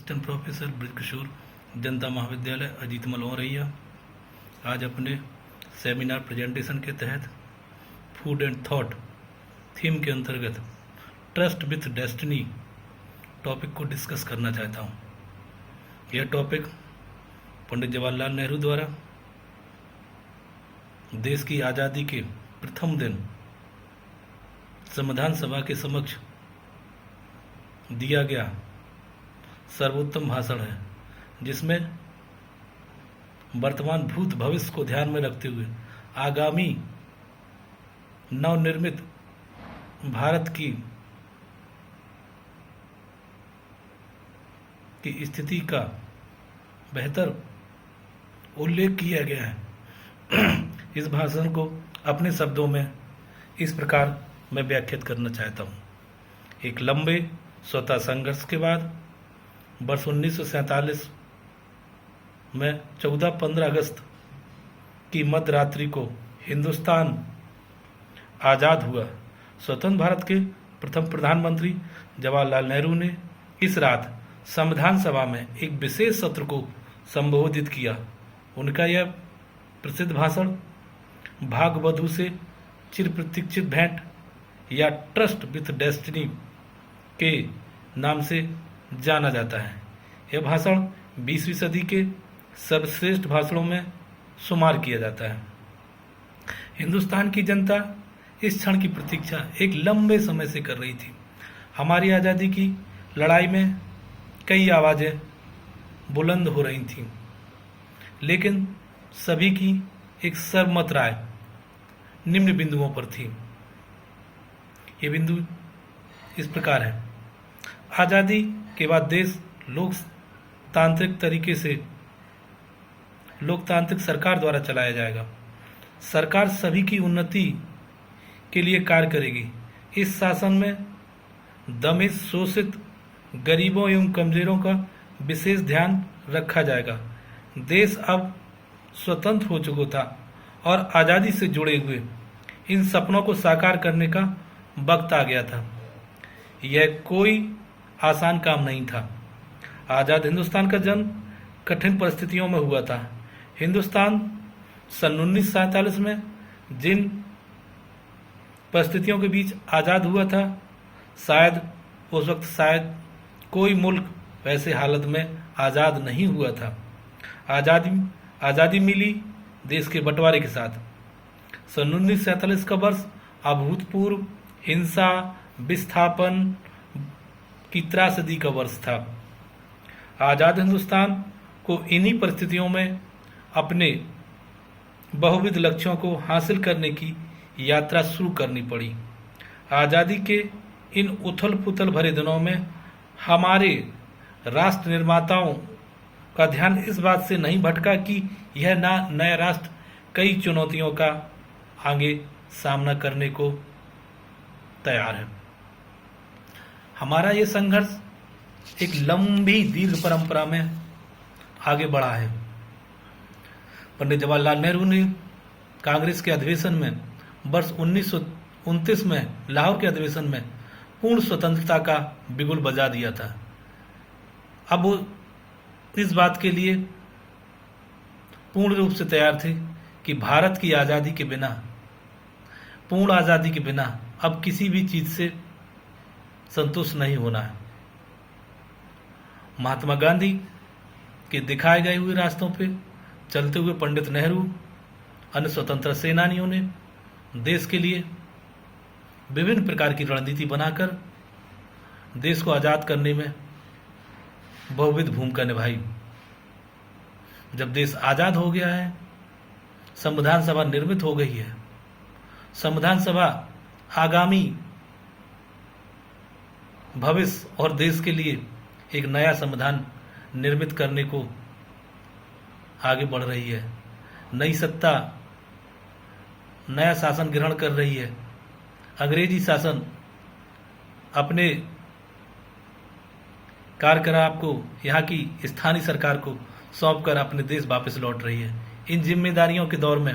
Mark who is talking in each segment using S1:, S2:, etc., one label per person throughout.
S1: Assistant professor Brijkishore, जनता महाविद्यालय अजीत मलौरैया। आज अपने सेमिनार प्रेजेंटेशन के तहत फूड एंड थॉट थीम के अंतर्गत ट्रस्ट विथ डेस्टिनी टॉपिक को डिस्कस करना चाहता हूँ। यह टॉपिक पंडित जवाहरलाल नेहरू द्वारा देश की आज़ादी के प्रथम दिन संविधान सभा के समक्ष दिया गया सर्वोत्तम भाषण है, जिसमें वर्तमान भूत भविष्य को ध्यान में रखते हुए आगामी नवनिर्मित भारत की स्थिति का बेहतर उल्लेख किया गया है। इस भाषण को अपने शब्दों में इस प्रकार मैं व्याख्यात करना चाहता हूँ। एक लंबे स्वतः संघर्ष के बाद वर्ष 1947 में 14-15 अगस्त की मध्य रात्रि को हिंदुस्तान आज़ाद हुआ। स्वतंत्र भारत के प्रथम प्रधानमंत्री जवाहरलाल नेहरू ने इस रात संविधान सभा में एक विशेष सत्र को संबोधित किया। उनका यह प्रसिद्ध भाषण भाग्यवधू से चिर प्रतीक्षित भेंट या ट्रस्ट विथ डेस्टिनी के नाम से जाना जाता है। यह भाषण 20वीं सदी के सर्वश्रेष्ठ भाषणों में शुमार किया जाता है। हिंदुस्तान की जनता इस क्षण की प्रतीक्षा एक लंबे समय से कर रही थी। हमारी आज़ादी की लड़ाई में कई आवाज़ें बुलंद हो रही थीं, लेकिन सभी की एक सर्वमत राय निम्न बिंदुओं पर थी। ये बिंदु इस प्रकार है। आज़ादी के बाद देश लोकतांत्रिक सरकार द्वारा चलाया जाएगा। सरकार सभी की उन्नति के लिए कार्य करेगी। इस शासन में दमित, शोषित, गरीबों एवं कमजोरों का विशेष ध्यान रखा जाएगा। देश अब स्वतंत्र हो चुका था और आज़ादी से जुड़े हुए इन सपनों को साकार करने का वक्त आ गया था। यह कोई आसान काम नहीं था। आज़ाद हिंदुस्तान का जन्म कठिन परिस्थितियों में हुआ था। हिंदुस्तान सन 1947 में जिन परिस्थितियों के बीच आज़ाद हुआ था, उस वक्त कोई मुल्क वैसे हालत में आज़ाद नहीं हुआ था। आज़ादी मिली देश के बंटवारे के साथ। सन 1947 का वर्ष अभूतपूर्व हिंसा, विस्थापन की त्रासदी का वर्ष था। आज़ाद हिंदुस्तान को इन्हीं परिस्थितियों में अपने बहुविध लक्ष्यों को हासिल करने की यात्रा शुरू करनी पड़ी। आज़ादी के इन उथल पुथल भरे दिनों में हमारे राष्ट्र निर्माताओं का ध्यान इस बात से नहीं भटका कि यह नया राष्ट्र कई चुनौतियों का आगे सामना करने को तैयार है। हमारा ये संघर्ष एक लंबी दीर्घ परंपरा में आगे बढ़ा है। पंडित जवाहरलाल नेहरू ने कांग्रेस के अधिवेशन में वर्ष 1929 में लाहौर के अधिवेशन में पूर्ण स्वतंत्रता का बिगुल बजा दिया था। अब वो इस बात के लिए पूर्ण रूप से तैयार थे कि भारत की आज़ादी के बिना, पूर्ण आज़ादी के बिना अब किसी भी चीज़ से संतुष्ट नहीं होना है। महात्मा गांधी के दिखाए गए हुए रास्तों पे चलते हुए पंडित नेहरू, अन्य स्वतंत्रता सेनानियों ने देश के लिए विभिन्न प्रकार की रणनीति बनाकर देश को आज़ाद करने में बहुविध भूमिका निभाई। जब देश आज़ाद हो गया है, संविधान सभा निर्मित हो गई है। संविधान सभा आगामी भविष्य और देश के लिए एक नया संविधान निर्मित करने को आगे बढ़ रही है। नई सत्ता नया शासन ग्रहण कर रही है। अंग्रेजी शासन अपने कार्यकलाप को यहाँ की स्थानीय सरकार को सौंपकर अपने देश वापस लौट रही है। इन जिम्मेदारियों के दौर में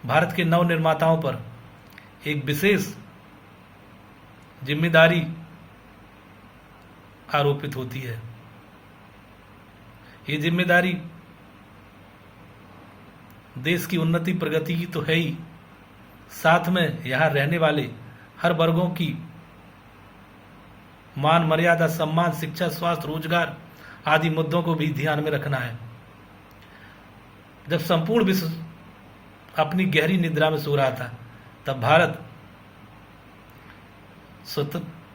S1: भारत के नव निर्माताओं पर एक विशेष जिम्मेदारी आरोपित होती है। ये जिम्मेदारी देश की उन्नति प्रगति की तो है ही, साथ में यहाँ रहने वाले हर वर्गों की मान मर्यादा, सम्मान, शिक्षा, स्वास्थ्य, रोजगार आदि मुद्दों को भी ध्यान में रखना है। जब संपूर्ण विश्व अपनी गहरी निद्रा में सो रहा था, तब भारत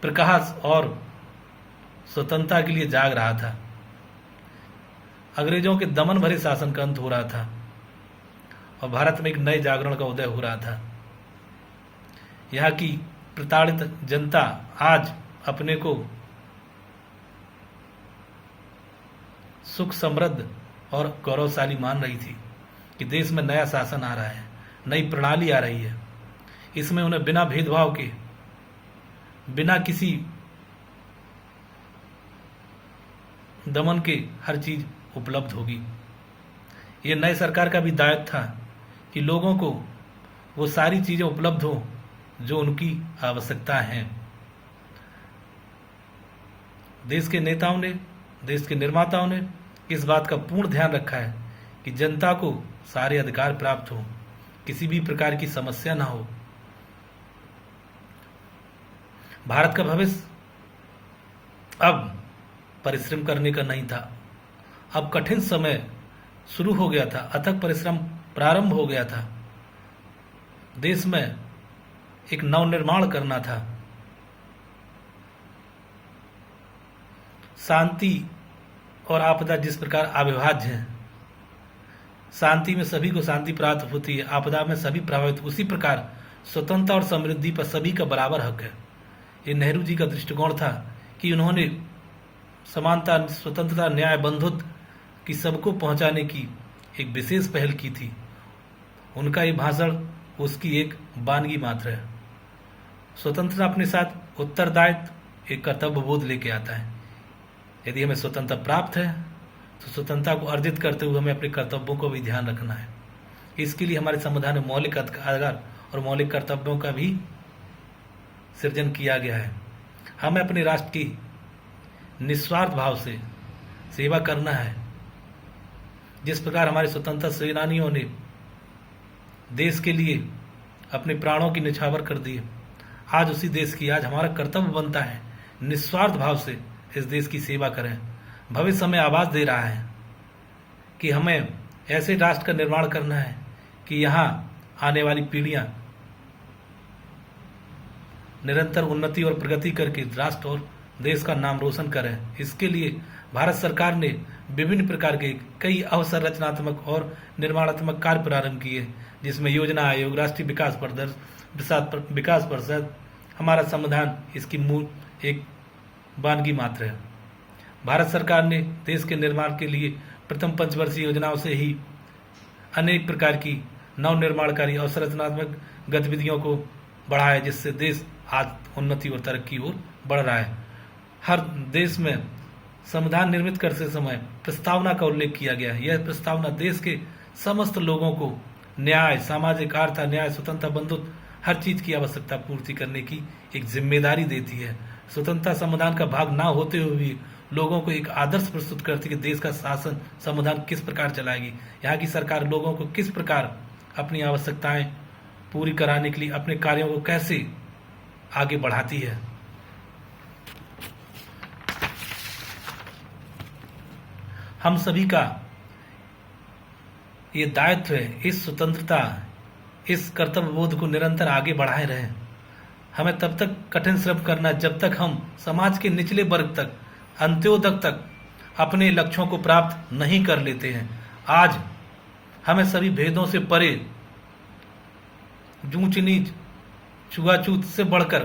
S1: प्रकाश और स्वतंत्रता के लिए जाग रहा था। अंग्रेजों के दमन भरे शासन का अंत हो रहा था और भारत में एक नए जागरण का उदय हो रहा था। यहाँ की प्रताड़ित जनता आज अपने को सुख, समृद्ध और गौरवशाली मान रही थी कि देश में नया शासन आ रहा है, नई प्रणाली आ रही है। इसमें उन्हें बिना भेदभाव के, बिना किसी दमन के हर चीज उपलब्ध होगी। ये नए सरकार का भी दायित्व था कि लोगों को वो सारी चीजें उपलब्ध हो जो उनकी आवश्यकता है। देश के नेताओं ने, देश के निर्माताओं ने इस बात का पूर्ण ध्यान रखा है कि जनता को सारे अधिकार प्राप्त हो, किसी भी प्रकार की समस्या ना हो। भारत का भविष्य अब परिश्रम करने का नहीं था, अब कठिन समय शुरू हो गया था, अथक परिश्रम प्रारंभ हो गया था। देश में एक नवनिर्माण करना था। शांति और आपदा जिस प्रकार अविभाज्य हैं, शांति में सभी को शांति प्राप्त होती है, आपदा में सभी प्रभावित, उसी प्रकार स्वतंत्रता और समृद्धि पर सभी का बराबर हक है। ये नेहरू जी का दृष्टिकोण था कि उन्होंने समानता, स्वतंत्रता, न्याय, बंधुत्व की सबको पहुंचाने की एक विशेष पहल की थी। उनका ये भाषण उसकी एक वानगी मात्र है। स्वतंत्रता अपने साथ उत्तरदायित्व, एक कर्तव्य बोध लेके आता है। यदि हमें स्वतंत्रता प्राप्त है तो स्वतंत्रता को अर्जित करते हुए हमें अपने कर्तव्यों को भी ध्यान रखना है। इसके लिए हमारे संविधान में मौलिक अधिकार और मौलिक कर्तव्यों का भी सृजन किया गया है। हमें अपने राष्ट्र की निस्वार्थ भाव से सेवा करना है। जिस प्रकार हमारे स्वतंत्रता सेनानियों ने देश के लिए अपने प्राणों की निछावर कर दी, आज उसी देश की, आज हमारा कर्तव्य बनता है निस्वार्थ भाव से इस देश की सेवा करें। भविष्य हमें आवाज दे रहा है कि हमें ऐसे राष्ट्र का निर्माण करना है कि यहाँ आने वाली पीढ़ियां निरंतर उन्नति और प्रगति करके राष्ट्र और देश का नाम रोशन करें। इसके लिए भारत सरकार ने विभिन्न प्रकार के कई अवसंरचनात्मक और निर्माणात्मक कार्य प्रारंभ किए, जिसमें योजना आयोग, राष्ट्रीय विकास परिषद, हमारा संविधान इसकी मूल एक वानगी मात्र है। भारत सरकार ने देश के निर्माण के लिए प्रथम पंचवर्षीय योजनाओं से ही अनेक प्रकार की नवनिर्माणकारी अवसंरचनात्मक गतिविधियों को बढ़ाया, जिससे देश आज उन्नति और तरक्की ओर बढ़ रहा है। हर देश में संविधान निर्मित करते समय प्रस्तावना का उल्लेख किया गया है। यह प्रस्तावना देश के समस्त लोगों को न्याय, सामाजिक, आर्थिक न्याय, स्वतंत्रता, बंधुत्व, हर चीज की आवश्यकता पूर्ति करने की एक जिम्मेदारी देती है। स्वतंत्रता संविधान का भाग ना होते हुए भी लोगों को एक आदर्श प्रस्तुत करती है कि देश का शासन संविधान किस प्रकार चलाएगी, यहाँ की सरकार लोगों को किस प्रकार अपनी आवश्यकताएं पूरी कराने के लिए अपने कार्यों को कैसे आगे बढ़ाती है। हम सभी का ये दायित्व है इस स्वतंत्रता, इस कर्तव्य बोध को निरंतर आगे बढ़ाए रहें। हमें तब तक कठिन श्रम करना जब तक हम समाज के निचले वर्ग तक, अंत्योदय तक अपने लक्ष्यों को प्राप्त नहीं कर लेते हैं। आज हमें सभी भेदों से परे, ऊंच नीच, छुआछूत से बढ़कर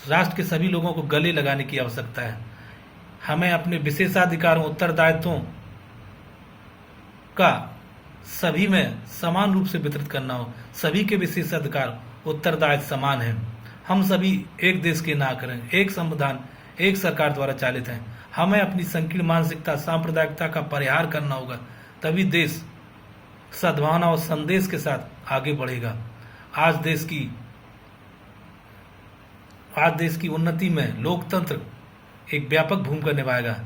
S1: राष्ट्र के सभी लोगों को गले लगाने की आवश्यकता है। हमें अपने विशेषाधिकारों, उत्तरदायित्वों का सभी में समान रूप से वितरित करना हो। सभी के विशेषाधिकार, उत्तरदायित्व समान है। हम सभी एक देश के नागरिक हैं, एक संविधान, एक सरकार द्वारा चालित हैं। हमें अपनी संकीर्ण मानसिकता, सांप्रदायिकता का परिहार करना होगा, तभी देश सद्भावना और संदेश के साथ आगे बढ़ेगा। आज देश की उन्नति में लोकतंत्र एक व्यापक भूमिका निभाएगा।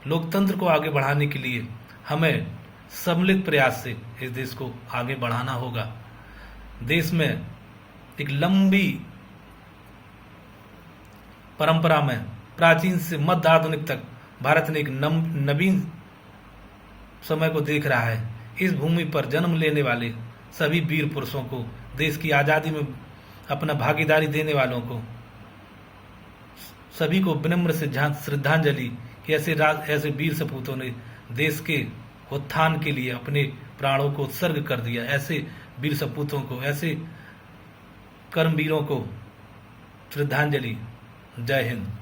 S1: लोकतंत्र को आगे बढ़ाने के लिए हमें सम्मिलित प्रयास से इस देश को आगे बढ़ाना होगा। देश में एक लंबी परंपरा में प्राचीन से मध्य आधुनिक तक भारत ने एक नवीन समय को देख रहा है। इस भूमि पर जन्म लेने वाले सभी वीर पुरुषों को, देश की आज़ादी में अपना भागीदारी देने वालों को, सभी को विनम्र से श्रद्धांजलि कि ऐसे वीर सपूतों ने देश के उत्थान के लिए अपने प्राणों को उत्सर्ग कर दिया। ऐसे वीर सपूतों को, ऐसे कर्मवीरों को श्रद्धांजलि। जय हिंद।